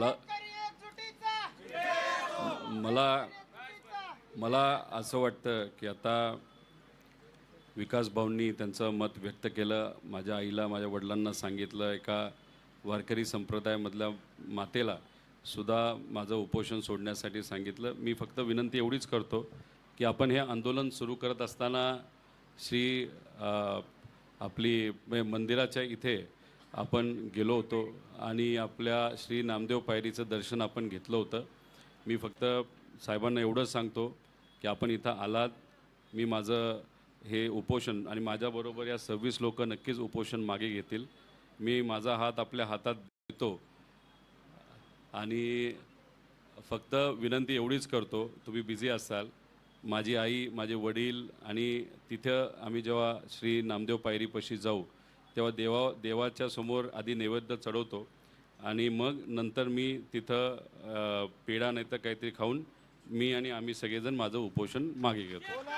मला मला मला असं वाटतं की आता विकास भाऊंनी त्यांचं मत व्यक्त केलं. माझ्या आईला, माझ्या वडिलांना सांगितलं, एका वारकरी संप्रदायामधल्या मातेला सुद्धा माझं उपोषण सोडण्यासाठी सांगितलं. मी फक्त विनंती एवढीच करतो की आपण हे आंदोलन सुरू करत असताना श्री आपली मंदिराच्या इथे आपण गेलो होतो आणि आपल्या श्री नामदेव पायरीचं दर्शन आपण घेतलं होतं. मी फक्त साहेबांना एवढंच सांगतो की आपण इथं आलात, मी माझं हे उपोषण आणि माझ्याबरोबर या 26 लोक नक्कीच उपोषण मागे घेतील. मी माझा हात आपल्या हातात देतो आणि फक्त विनंती एवढीच करतो, तुम्ही बिझी असाल, माझी आई, माझे वडील आणि तिथं आम्ही जेव्हा श्री नामदेव पायरीपाशी जाऊ तेव्हा देवाच्या समोर आधी नैवेद्य चढवतो आणि मग नंतर मी तिथं पेढा नाही तर काहीतरी खाऊन मी आणि आम्ही सगळेजण माझं उपोषण मागे घेतो.